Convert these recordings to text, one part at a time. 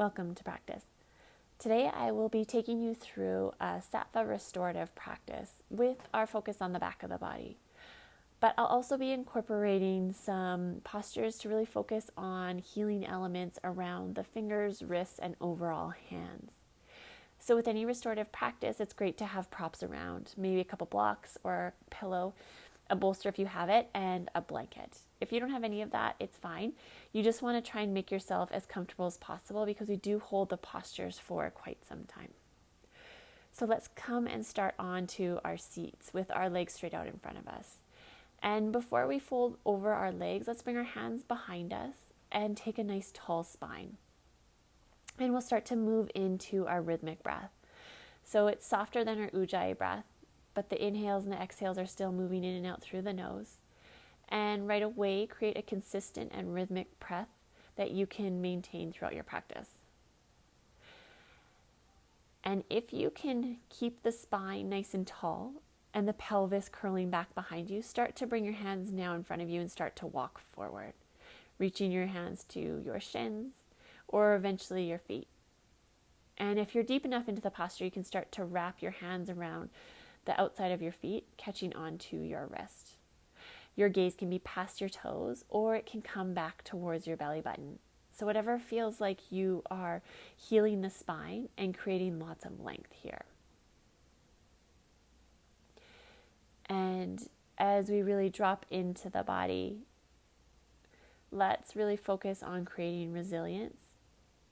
Welcome to practice. Today I will be taking you through a SATTVA Restorative practice with our focus on the back of the body. But I'll also be incorporating some postures to really focus on healing elements around the fingers, wrists, and overall hands. So with any restorative practice, it's great to have props around, maybe a couple blocks or a pillow, a bolster if you have it, and a blanket. If you don't have any of that, it's fine. You just want to try and make yourself as comfortable as possible because we do hold the postures for quite some time. So let's come and start on to our seats with our legs straight out in front of us. And before we fold over our legs, let's bring our hands behind us and take a nice tall spine. And we'll start to move into our rhythmic breath. So it's softer than our Ujjayi breath, but the inhales and the exhales are still moving in and out through the nose. And right away, create a consistent and rhythmic breath that you can maintain throughout your practice. And if you can keep the spine nice and tall and the pelvis curling back behind you, start to bring your hands now in front of you and start to walk forward, reaching your hands to your shins or eventually your feet. And if you're deep enough into the posture, you can start to wrap your hands around the outside of your feet, catching onto your wrist. Your gaze can be past your toes or it can come back towards your belly button. So whatever feels like you are healing the spine and creating lots of length here. And as we really drop into the body, let's really focus on creating resilience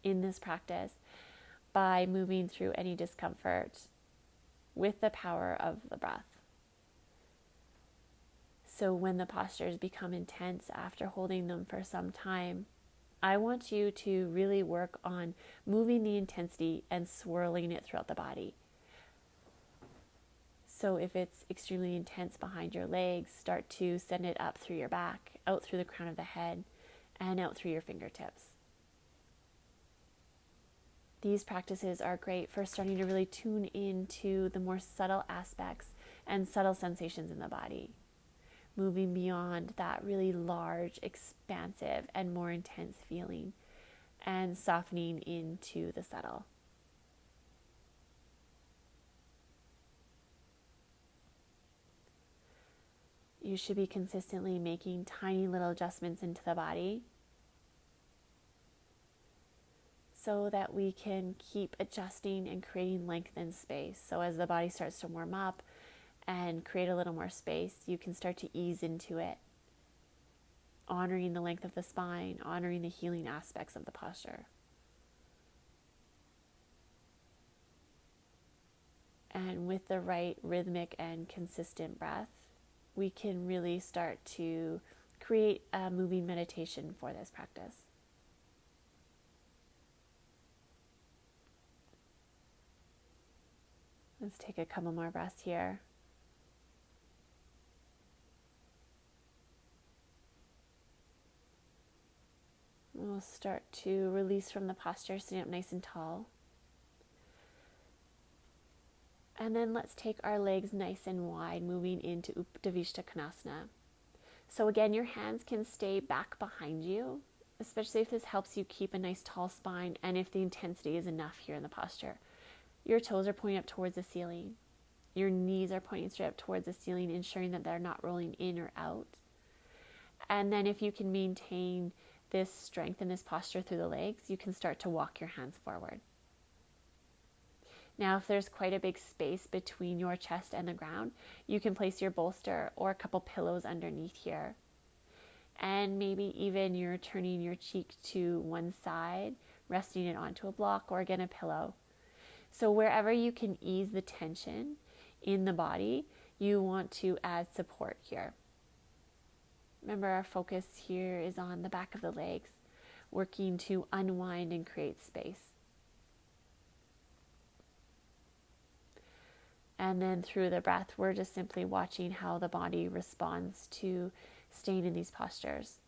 in this practice by moving through any discomfort with the power of the breath. So when the postures become intense after holding them for some time, I want you to really work on moving the intensity and swirling it throughout the body. So if it's extremely intense behind your legs, start to send it up through your back, out through the crown of the head, and out through your fingertips. These practices are great for starting to really tune into the more subtle aspects and subtle sensations in the body, moving beyond that really large, expansive, and more intense feeling, and softening into the subtle. You should be consistently making tiny little adjustments into the body so that we can keep adjusting and creating length and space. So as the body starts to warm up and create a little more space, you can start to ease into it, honoring the length of the spine, honoring the healing aspects of the posture. And with the right rhythmic and consistent breath, we can really start to create a moving meditation for this practice. Let's take a couple more breaths here. We'll start to release from the posture, sitting up nice and tall. And then let's take our legs nice and wide, moving into Uttanavishta Konasana. So again, your hands can stay back behind you, especially if this helps you keep a nice tall spine and if the intensity is enough here in the posture. Your toes are pointing up towards the ceiling. Your knees are pointing straight up towards the ceiling, ensuring that they're not rolling in or out. And then if you can maintain this strength in this posture through the legs, you can start to walk your hands forward. Now, if there's quite a big space between your chest and the ground, you can place your bolster or a couple pillows underneath here. And maybe even you're turning your cheek to one side, resting it onto a block or again a pillow. So wherever you can ease the tension in the body, you want to add support here. Remember, our focus here is on the back of the legs, working to unwind and create space. And then through the breath, we're just simply watching how the body responds to staying in these postures.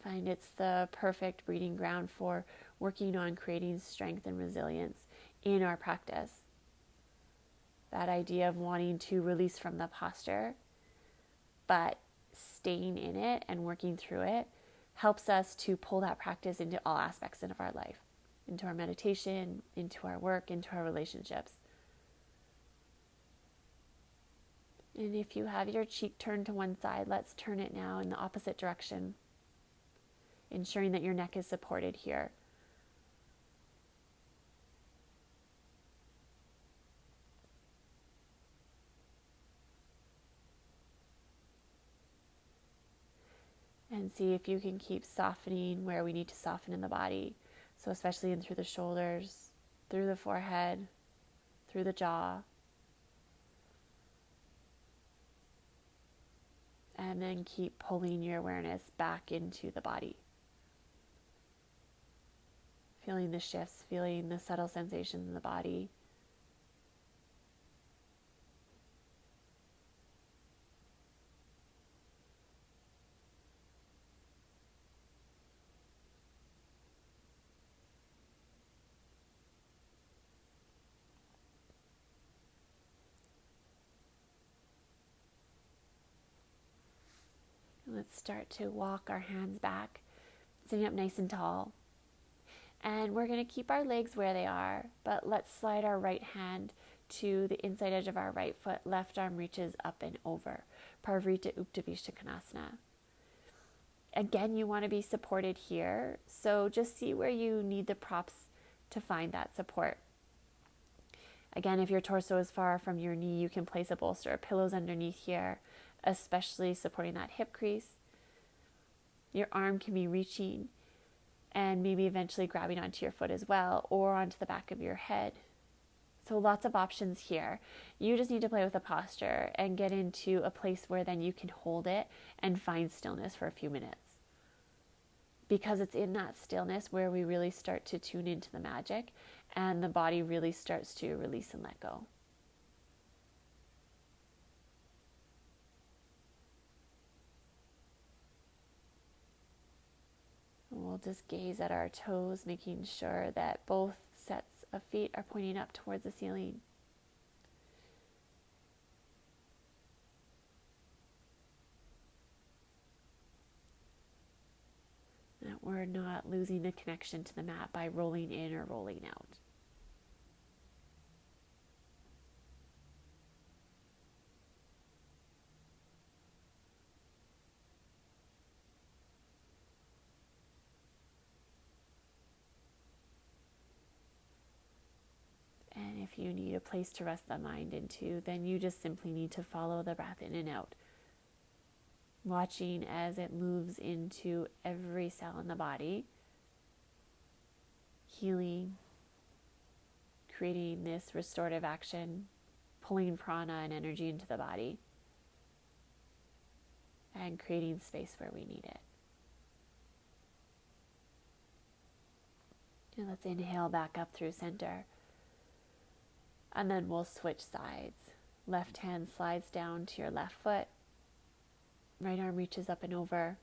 Find it's the perfect breeding ground for working on creating strength and resilience in our practice. That idea of wanting to release from the posture, but staying in it and working through it helps us to pull that practice into all aspects of our life, into our meditation, into our work, into our relationships. And if you have your cheek turned to one side, let's turn it now in the opposite direction, ensuring that your neck is supported here. And see if you can keep softening where we need to soften in the body. So especially in through the shoulders, through the forehead, through the jaw. And then keep pulling your awareness back into the body. Feeling the shifts, feeling the subtle sensations in the body. Let's start to walk our hands back, sitting up nice and tall. And we're going to keep our legs where they are, but let's slide our right hand to the inside edge of our right foot. Left arm reaches up and over. Parvrita Uttanasana Konasana. Again, you want to be supported here, so just see where you need the props to find that support. Again, if your torso is far from your knee, you can place a bolster or pillows underneath here, especially supporting that hip crease. Your arm can be reaching and maybe eventually grabbing onto your foot as well, or onto the back of your head. So lots of options here. You just need to play with the posture and get into a place where then you can hold it and find stillness for a few minutes. Because it's in that stillness where we really start to tune into the magic and the body really starts to release and let go. We'll just gaze at our toes, making sure that both sets of feet are pointing up towards the ceiling. That we're not losing the connection to the mat by rolling in or rolling out. And if you need a place to rest the mind into, then you just simply need to follow the breath in and out, watching as it moves into every cell in the body, healing, creating this restorative action, pulling prana and energy into the body, and creating space where we need it. And let's inhale back up through center. And then we'll switch sides. Left hand slides down to your left foot. Right arm reaches up and over.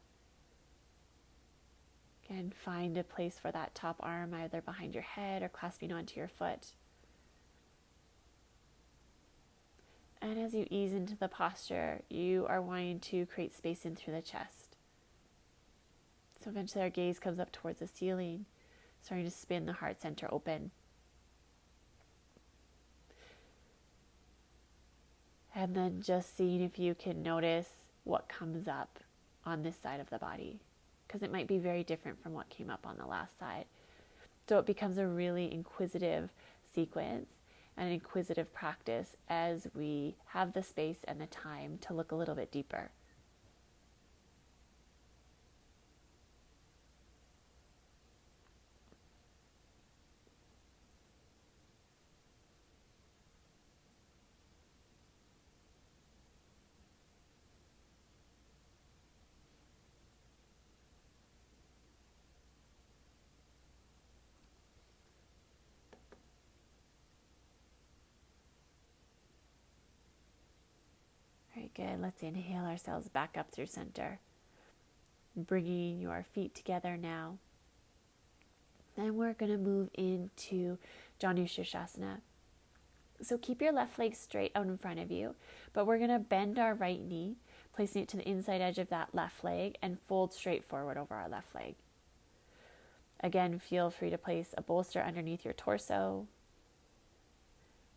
Again, find a place for that top arm, either behind your head or clasping onto your foot. And as you ease into the posture, you are wanting to create space in through the chest. So eventually our gaze comes up towards the ceiling, starting to spin the heart center open. And then just seeing if you can notice what comes up on this side of the body, because it might be very different from what came up on the last side. So it becomes a really inquisitive sequence and an inquisitive practice as we have the space and the time to look a little bit deeper. Very good. Let's inhale ourselves back up through center. Bringing your feet together now. Then we're going to move into Janu Sirsasana. So keep your left leg straight out in front of you, but we're going to bend our right knee, placing it to the inside edge of that left leg and fold straight forward over our left leg. Again, feel free to place a bolster underneath your torso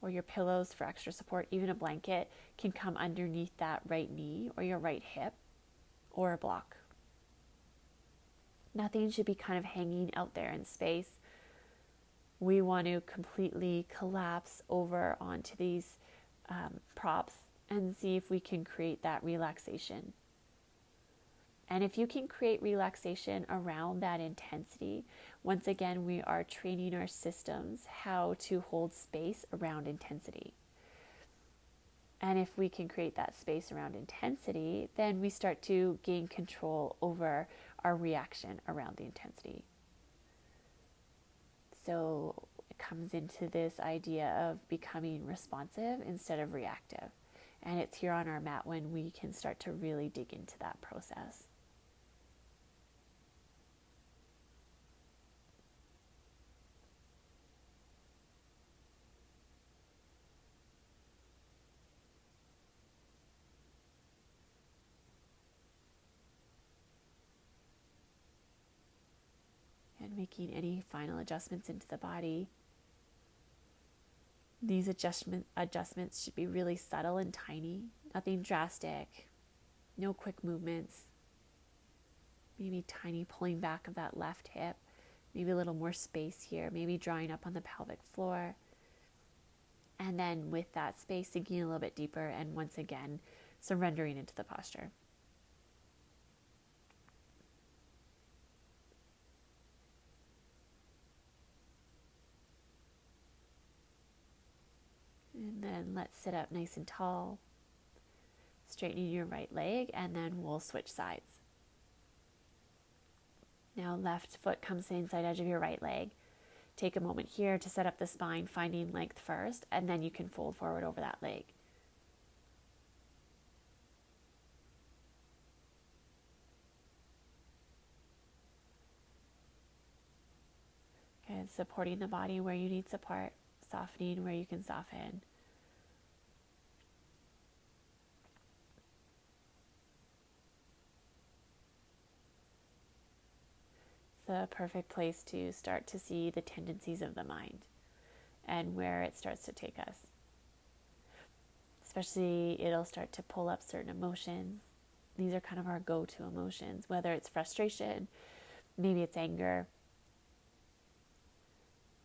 or your pillows for extra support. Even a blanket can come underneath that right knee or your right hip or a block. Nothing should be kind of hanging out there in space. We want to completely collapse over onto these props and see if we can create that relaxation. And if you can create relaxation around that intensity, once again, we are training our systems how to hold space around intensity. And if we can create that space around intensity, then we start to gain control over our reaction around the intensity. So it comes into this idea of becoming responsive instead of reactive. And it's here on our mat when we can start to really dig into that process. And making any final adjustments into the body. These adjustments should be really subtle and tiny, nothing drastic, no quick movements. Maybe tiny pulling back of that left hip, maybe a little more space here, maybe drawing up on the pelvic floor. And then with that space, sinking a little bit deeper and once again, surrendering into the posture. And then let's sit up nice and tall, straightening your right leg, and then we'll switch sides. Now left foot comes to the inside edge of your right leg. Take a moment here to set up the spine, finding length first, and then you can fold forward over that leg. Okay, supporting the body where you need support, softening where you can soften. The perfect place to start to see the tendencies of the mind and where it starts to take us. Especially, it'll start to pull up certain emotions. These are kind of our go-to emotions, whether it's frustration, maybe it's anger.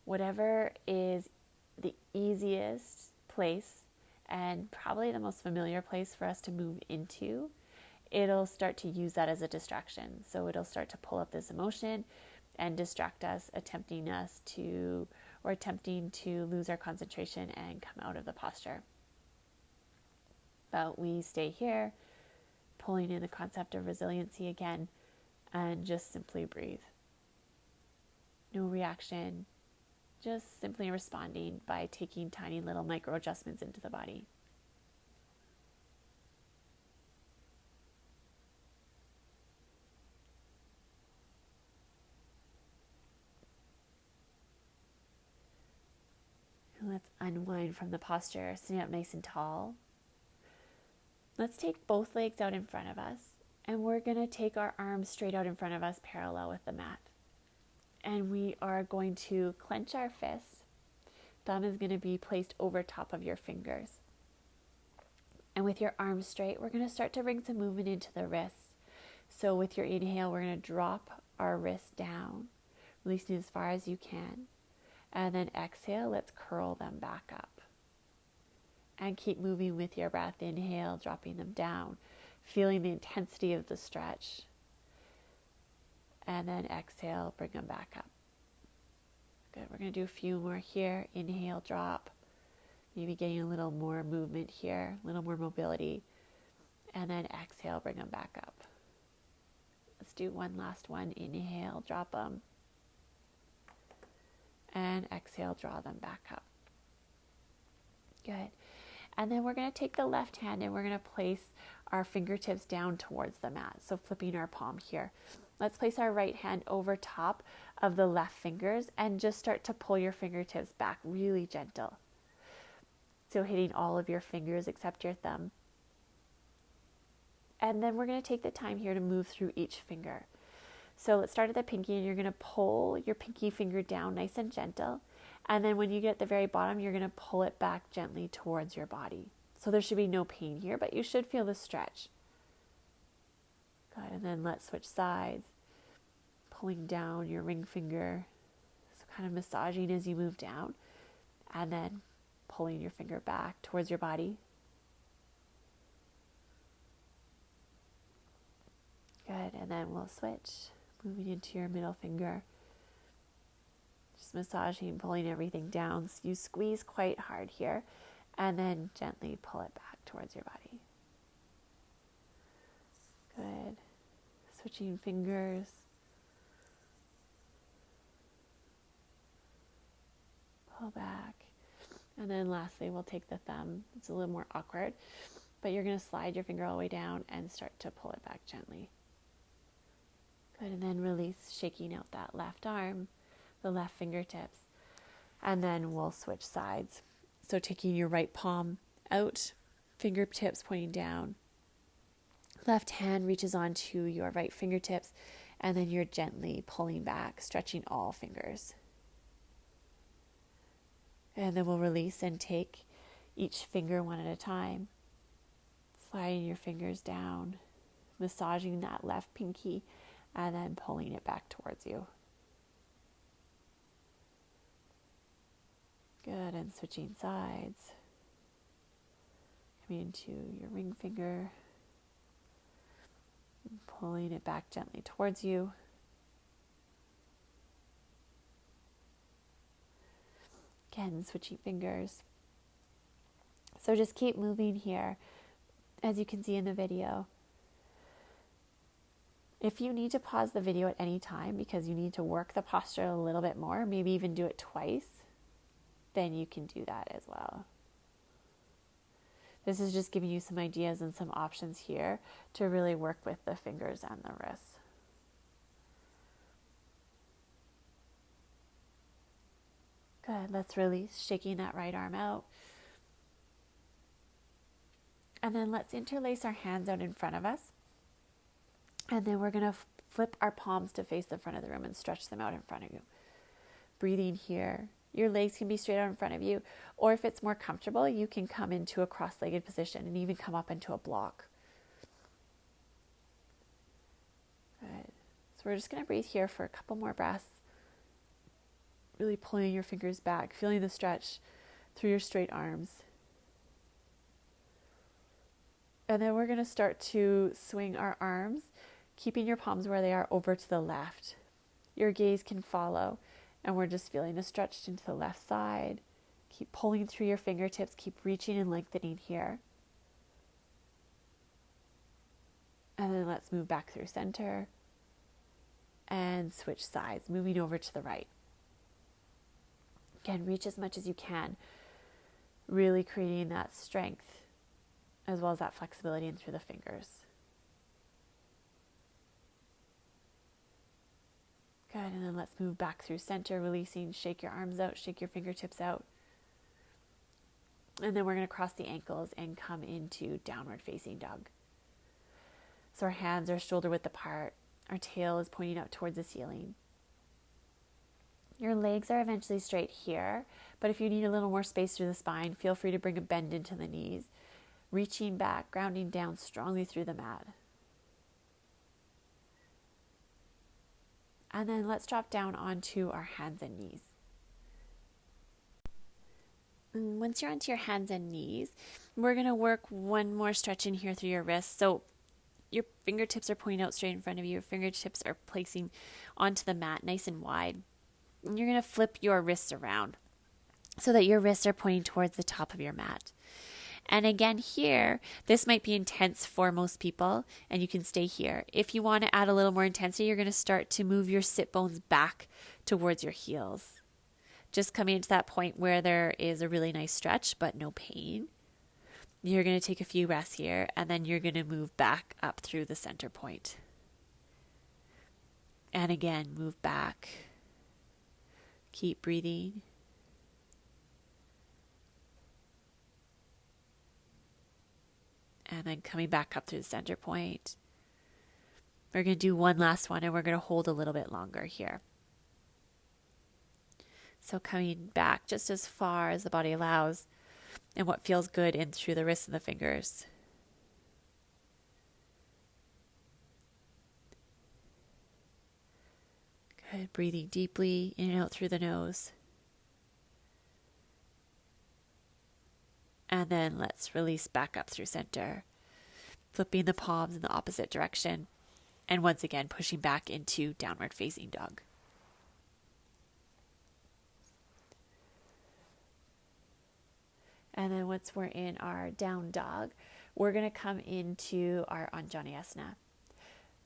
Whatever is the easiest place and probably the most familiar place for us to move into, it'll start to use that as a distraction. So it'll start to pull up this emotion and distract us, attempting to lose our concentration and come out of the posture. But we stay here, pulling in the concept of resiliency again, and just simply breathe. No reaction, just simply responding by taking tiny little micro adjustments into the body. Let's unwind from the posture, sitting up nice and tall. Let's take both legs out in front of us, and we're going to take our arms straight out in front of us, parallel with the mat. And we are going to clench our fists. Thumb is going to be placed over top of your fingers. And with your arms straight, we're going to start to bring some movement into the wrists. So with your inhale, we're going to drop our wrists down, releasing as far as you can. And then exhale, let's curl them back up. And keep moving with your breath. Inhale, dropping them down, feeling the intensity of the stretch. And then exhale, bring them back up. Good, we're going to do a few more here. Inhale, drop. Maybe getting a little more movement here, a little more mobility. And then exhale, bring them back up. Let's do one last one. Inhale, drop them. And exhale, draw them back up. Good. And then we're going to take the left hand and we're going to place our fingertips down towards the mat. So flipping our palm here. Let's place our right hand over top of the left fingers and just start to pull your fingertips back, really gentle. So hitting all of your fingers except your thumb. And then we're going to take the time here to move through each finger. So let's start at the pinky, and you're going to pull your pinky finger down nice and gentle. And then when you get at the very bottom, you're going to pull it back gently towards your body. So there should be no pain here, but you should feel the stretch. Good. And then let's switch sides. Pulling down your ring finger. So kind of massaging as you move down. And then pulling your finger back towards your body. Good. And then we'll switch. Moving into your middle finger. Just massaging, pulling everything down. So you squeeze quite hard here. And then gently pull it back towards your body. Good. Switching fingers. Pull back. And then lastly, we'll take the thumb. It's a little more awkward, but you're going to slide your finger all the way down and start to pull it back gently. Good. And then release, shaking out that left arm, the left fingertips. And then we'll switch sides. So taking your right palm out, fingertips pointing down. Left hand reaches onto your right fingertips, and then you're gently pulling back, stretching all fingers. And then we'll release and take each finger one at a time. Sliding your fingers down, massaging that left pinky, and then pulling it back towards you. Good, and switching sides. Coming into your ring finger. And pulling it back gently towards you. Again, switching fingers. So just keep moving here, as you can see in the video. If you need to pause the video at any time because you need to work the posture a little bit more, maybe even do it twice, then you can do that as well. This is just giving you some ideas and some options here to really work with the fingers and the wrists. Good, let's release, shaking that right arm out. And then let's interlace our hands out in front of us. And then we're going to flip our palms to face the front of the room and stretch them out in front of you. Breathing here. Your legs can be straight out in front of you, or if it's more comfortable, you can come into a cross-legged position and even come up into a block. Good. So we're just going to breathe here for a couple more breaths. Really pulling your fingers back, feeling the stretch through your straight arms. And then we're going to start to swing our arms, keeping your palms where they are over to the left. Your gaze can follow, and we're just feeling the stretch into the left side. Keep pulling through your fingertips, keep reaching and lengthening here. And then let's move back through center and switch sides, moving over to the right. Again, reach as much as you can, really creating that strength as well as that flexibility in through the fingers. Good, and then let's move back through center, releasing, shake your arms out, shake your fingertips out. And then we're going to cross the ankles and come into downward facing dog. So our hands are shoulder width apart, our tail is pointing up towards the ceiling. Your legs are eventually straight here, but if you need a little more space through the spine, feel free to bring a bend into the knees, reaching back, grounding down strongly through the mat. And then let's drop down onto our hands and knees. And once you're onto your hands and knees, we're going to work one more stretch in here through your wrists. So your fingertips are pointing out straight in front of you. Your fingertips are placing onto the mat nice and wide. And you're going to flip your wrists around so that your wrists are pointing towards the top of your mat. And again here, this might be intense for most people, and you can stay here. If you want to add a little more intensity, you're going to start to move your sit bones back towards your heels. Just coming into that point where there is a really nice stretch, but no pain. You're going to take a few breaths here, and then you're going to move back up through the center point. And again, move back. Keep breathing. And then coming back up through the center point. We're going to do one last one, and we're going to hold a little bit longer here. So coming back just as far as the body allows, and what feels good in through the wrists and the fingers. Good. Breathing deeply in and out through the nose. And then let's release back up through center. Flipping the palms in the opposite direction. And once again, pushing back into downward facing dog. And then once we're in our down dog, we're going to come into our Anjaneyasana.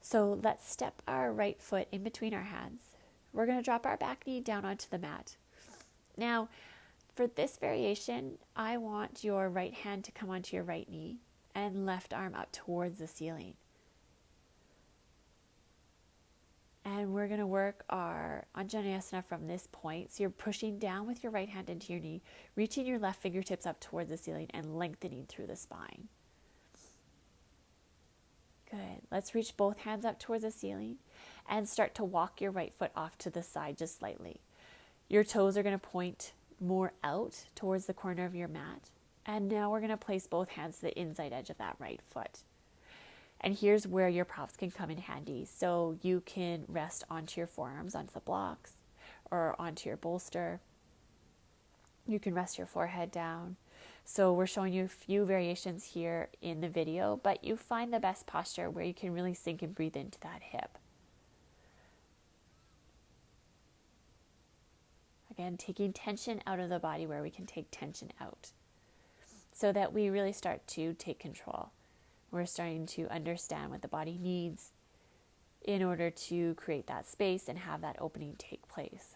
So let's step our right foot in between our hands. We're going to drop our back knee down onto the mat. Now, for this variation, I want your right hand to come onto your right knee and left arm up towards the ceiling. And we're going to work our Anjaneyasana from this point. So you're pushing down with your right hand into your knee, reaching your left fingertips up towards the ceiling and lengthening through the spine. Good. Let's reach both hands up towards the ceiling and start to walk your right foot off to the side just slightly. Your toes are going to point more out towards the corner of your mat. And now we're going to place both hands to the inside edge of that right foot. And here's where your props can come in handy. So you can rest onto your forearms, onto the blocks, or onto your bolster. You can rest your forehead down. So we're showing you a few variations here in the video, but you find the best posture where you can really sink and breathe into that hip. Again, taking tension out of the body where we can take tension out, so that we really start to take control. We're starting to understand what the body needs in order to create that space and have that opening take place.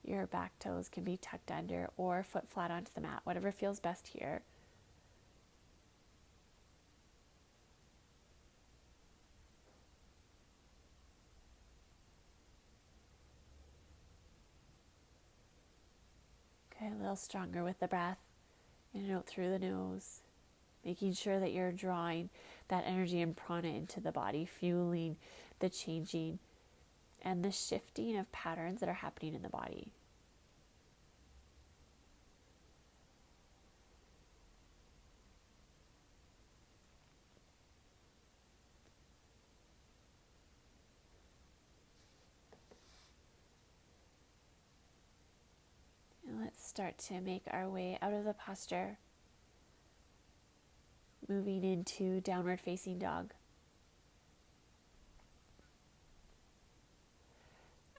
Your back toes can be tucked under or foot flat onto the mat, whatever feels best here. Okay, a little stronger with the breath, in and out through the nose, making sure that you're drawing that energy and prana into the body, fueling the changing and the shifting of patterns that are happening in the body. Let's start to make our way out of the posture, moving into downward facing dog.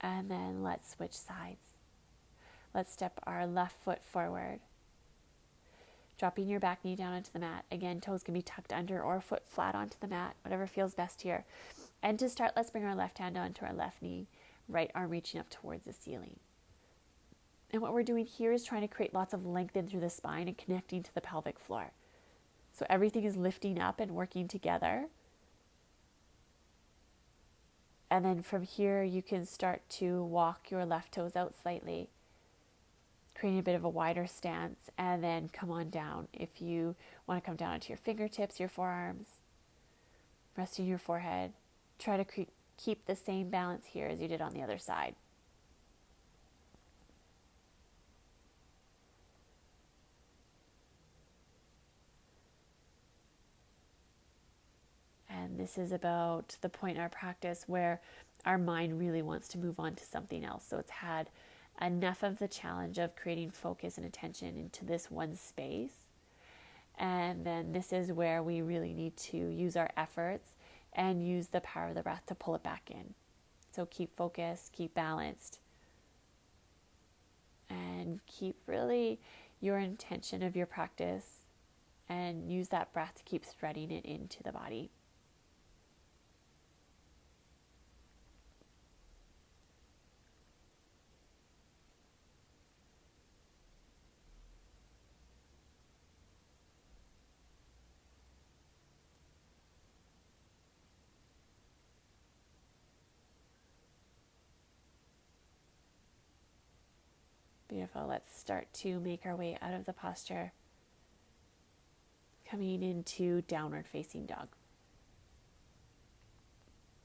And then let's switch sides. Let's step our left foot forward, dropping your back knee down onto the mat. Again, toes can be tucked under or foot flat onto the mat, whatever feels best here. And to start, let's bring our left hand onto our left knee, right arm reaching up towards the ceiling. And what we're doing here is trying to create lots of length in through the spine and connecting to the pelvic floor. So everything is lifting up and working together. And then from here, you can start to walk your left toes out slightly, creating a bit of a wider stance, and then come on down. If you want to come down onto your fingertips, your forearms, resting your forehead, try to keep the same balance here as you did on the other side. And this is about the point in our practice where our mind really wants to move on to something else. So it's had enough of the challenge of creating focus and attention into this one space. And then this is where we really need to use our efforts and use the power of the breath to pull it back in. So keep focused, keep balanced, and keep really your intention of your practice, and use that breath to keep threading it into the body. Beautiful. Let's start to make our way out of the posture, coming into downward facing dog.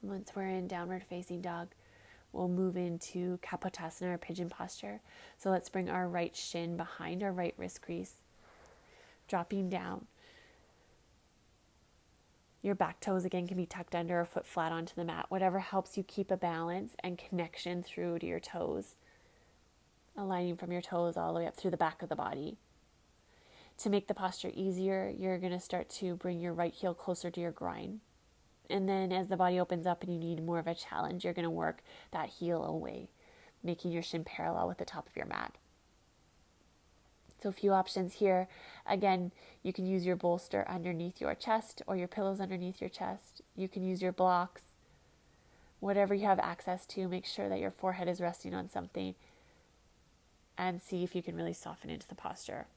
Once we're in downward facing dog, we'll move into Kapotasana or pigeon posture. So let's bring our right shin behind our right wrist crease, dropping down. Your back toes again can be tucked under or foot flat onto the mat, whatever helps you keep a balance and connection through to your toes, aligning from your toes all the way up through the back of the body. To make the posture easier, you're going to start to bring your right heel closer to your groin. And then as the body opens up and you need more of a challenge, you're going to work that heel away, making your shin parallel with the top of your mat. So a few options here. Again, you can use your bolster underneath your chest or your pillows underneath your chest. You can use your blocks. Whatever you have access to, make sure that your forehead is resting on something and see if you can really soften into the posture.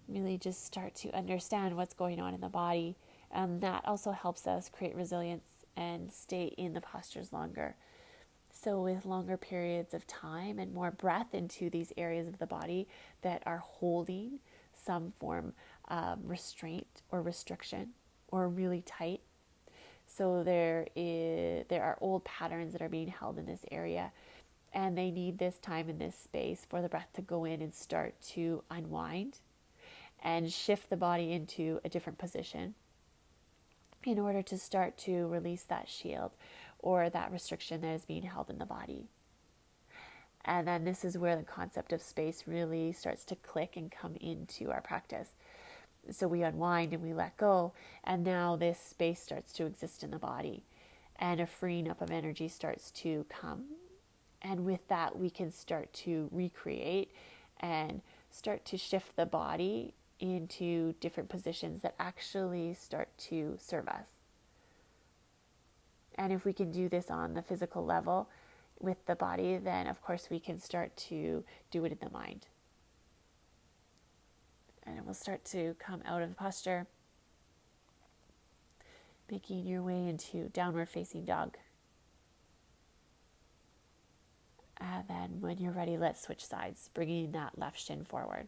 Really just start to understand what's going on in the body. That also helps us create resilience and stay in the postures longer. So with longer periods of time and more breath into these areas of the body that are holding some form of restraint or restriction or really tight. So there are old patterns that are being held in this area, and they need this time in this space for the breath to go in and start to unwind and shift the body into a different position in order to start to release that shield or that restriction that is being held in the body. And then this is where the concept of space really starts to click and come into our practice. So we unwind and we let go, and now this space starts to exist in the body, and a freeing up of energy starts to come. And with that, we can start to recreate and start to shift the body into different positions that actually start to serve us. And if we can do this on the physical level with the body, then of course we can start to do it in the mind. And it will start to come out of the posture, making your way into downward facing dog. And then when you're ready, let's switch sides, bringing that left shin forward.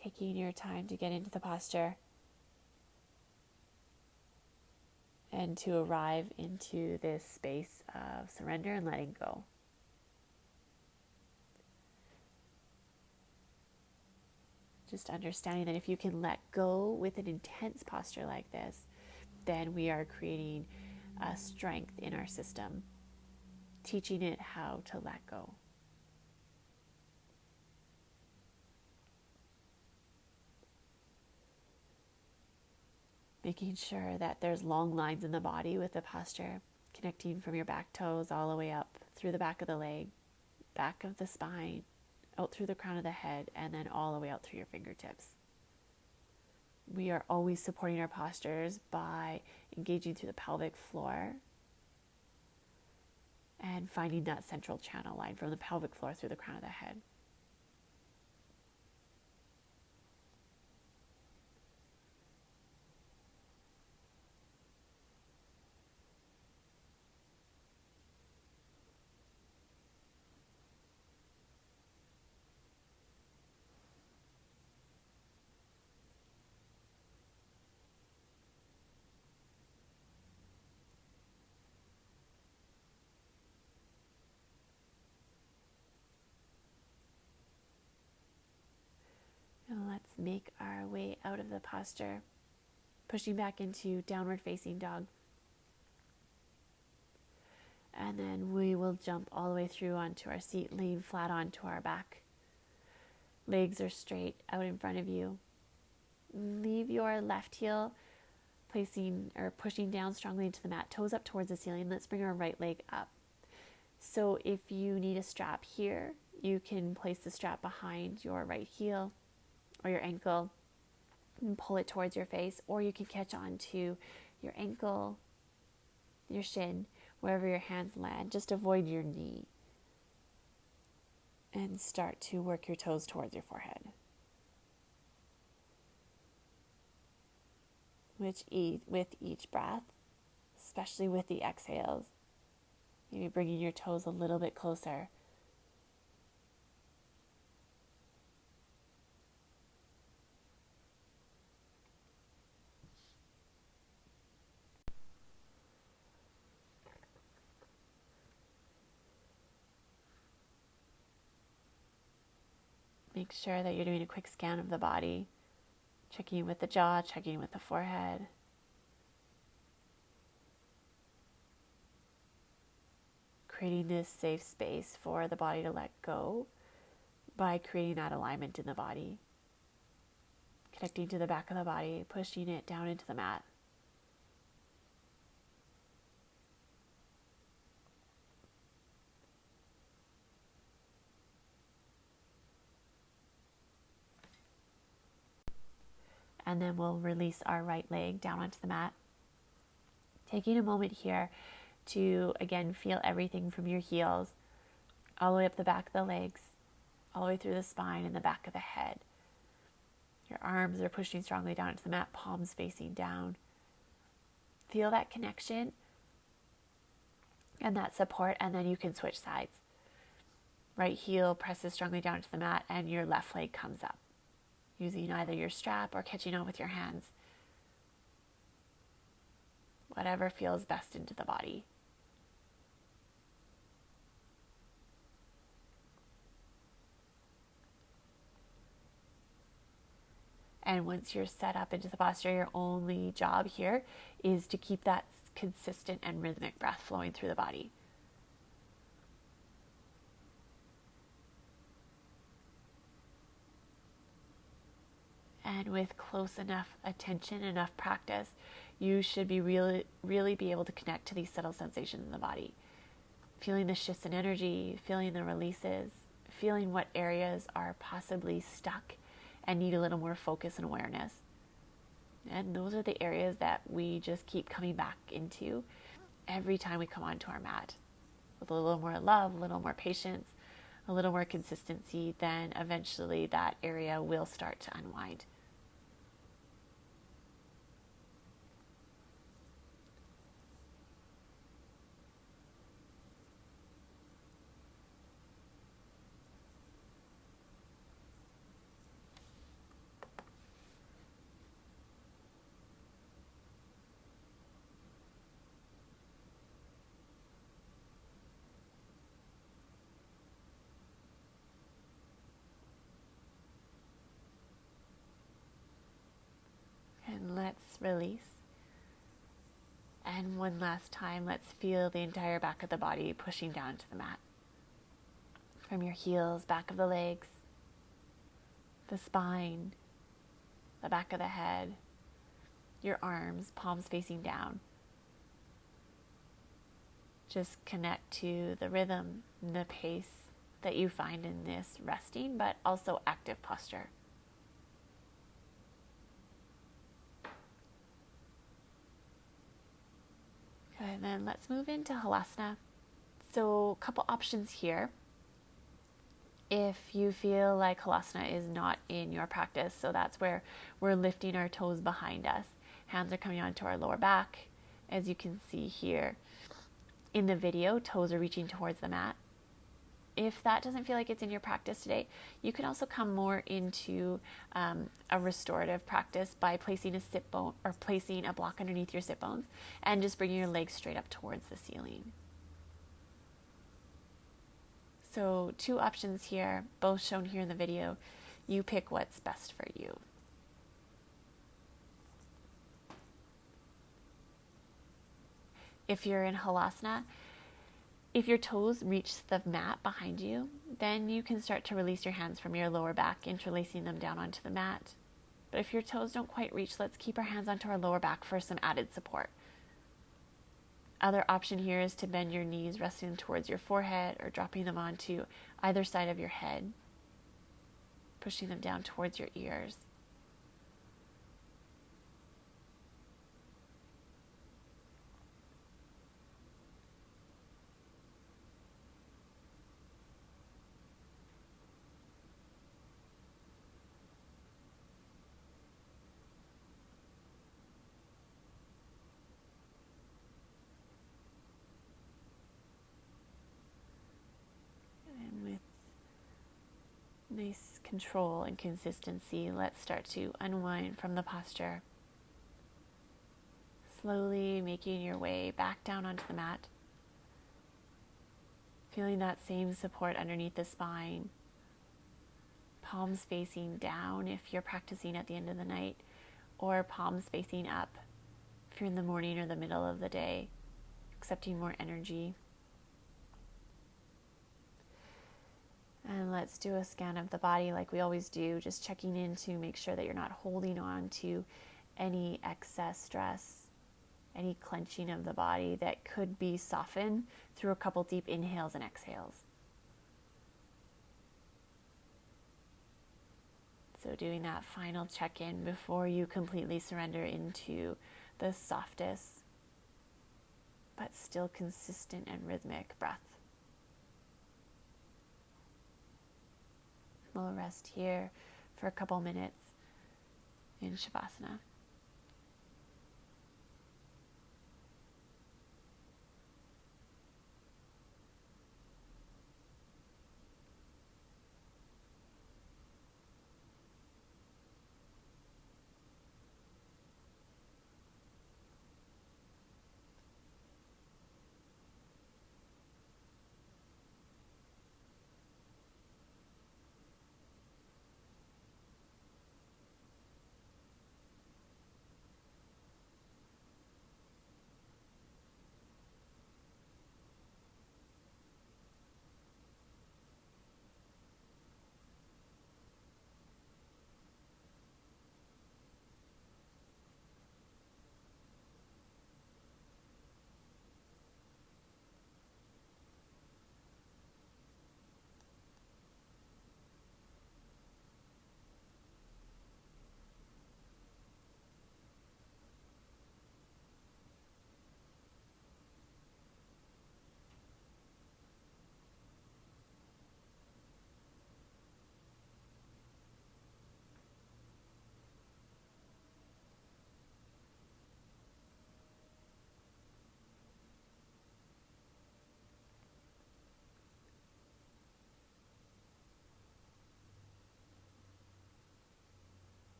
Taking your time to get into the posture and to arrive into this space of surrender and letting go. Just understanding that if you can let go with an intense posture like this, then we are creating a strength in our system, teaching it how to let go. Making sure that there's long lines in the body with the posture, connecting from your back toes all the way up through the back of the leg, back of the spine, out through the crown of the head, and then all the way out through your fingertips. We are always supporting our postures by engaging through the pelvic floor and finding that central channel line from the pelvic floor through the crown of the head. Let's make our way out of the posture, pushing back into downward facing dog. And then we will jump all the way through onto our seat, laying flat onto our back. Legs are straight out in front of you. Leave your left heel placing or pushing down strongly into the mat, toes up towards the ceiling. Let's bring our right leg up. So if you need a strap here, you can place the strap behind your right heel or your ankle and pull it towards your face, or you can catch on to your ankle, your shin, wherever your hands land. Just avoid your knee and start to work your toes towards your forehead. with each breath, especially with the exhales. Maybe bringing your toes a little bit closer. Make sure that you're doing a quick scan of the body, checking with the jaw, checking with the forehead. Creating this safe space for the body to let go by creating that alignment in the body. Connecting to the back of the body, pushing it down into the mat. And then we'll release our right leg down onto the mat. Taking a moment here to, again, feel everything from your heels all the way up the back of the legs, all the way through the spine and the back of the head. Your arms are pushing strongly down into the mat, palms facing down. Feel that connection and that support, and then you can switch sides. Right heel presses strongly down into the mat, and your left leg comes up, using either your strap or catching on with your hands. Whatever feels best into the body. And once you're set up into the posture, your only job here is to keep that consistent and rhythmic breath flowing through the body. And with close enough attention, enough practice, you should be really be able to connect to these subtle sensations in the body. Feeling the shifts in energy, feeling the releases, feeling what areas are possibly stuck and need a little more focus and awareness. And those are the areas that we just keep coming back into every time we come onto our mat. With a little more love, a little more patience, a little more consistency, then eventually that area will start to unwind. And let's release. And one last time, let's feel the entire back of the body pushing down to the mat. From your heels, back of the legs, the spine, the back of the head, your arms, palms facing down. Just connect to the rhythm and the pace that you find in this resting, but also active posture. And then let's move into Halasana. So a couple options here. If you feel like Halasana is not in your practice, so that's where we're lifting our toes behind us. Hands are coming onto our lower back. As you can see here in the video, toes are reaching towards the mat. If that doesn't feel like it's in your practice today, you can also come more into a restorative practice by placing a sit bone or placing a block underneath your sit bones and just bringing your legs straight up towards the ceiling. So 2 options here, both shown here in the video. You pick what's best for you. If you're in Halasana, if your toes reach the mat behind you, then you can start to release your hands from your lower back, interlacing them down onto the mat. But if your toes don't quite reach, let's keep our hands onto our lower back for some added support. Other option here is to bend your knees, resting towards your forehead or dropping them onto either side of your head, pushing them down towards your ears. nice control and consistency, let's start to unwind from the posture. Slowly making your way back down onto the mat. Feeling that same support underneath the spine. Palms facing down if you're practicing at the end of the night, or palms facing up if you're in the morning or the middle of the day, accepting more energy. And let's do a scan of the body like we always do, just checking in to make sure that you're not holding on to any excess stress, any clenching of the body that could be softened through a couple deep inhales and exhales. So doing that final check-in before you completely surrender into the softest, but still consistent and rhythmic breath. We'll rest here for a couple minutes in Shavasana.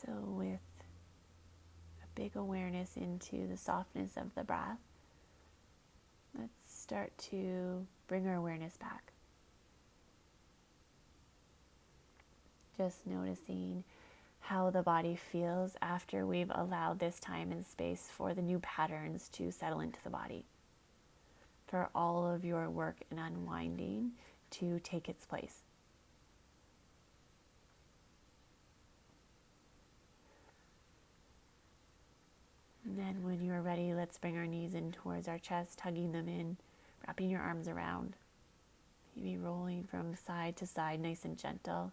So with a big awareness into the softness of the breath, let's start to bring our awareness back. Just noticing how the body feels after we've allowed this time and space for the new patterns to settle into the body, for all of your work and unwinding to take its place. And then when you're ready, let's bring our knees in towards our chest, hugging them in, wrapping your arms around, maybe rolling from side to side, nice and gentle.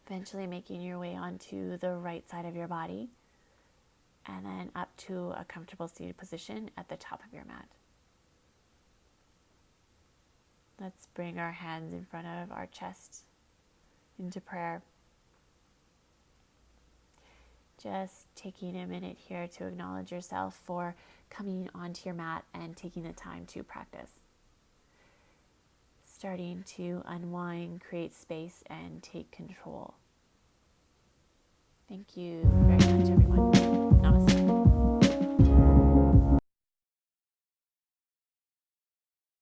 Eventually making your way onto the right side of your body, and then up to a comfortable seated position at the top of your mat. Let's bring our hands in front of our chest into prayer. Just taking a minute here to acknowledge yourself for coming onto your mat and taking the time to practice. Starting to unwind, create space, and take control. Thank you very much, everyone.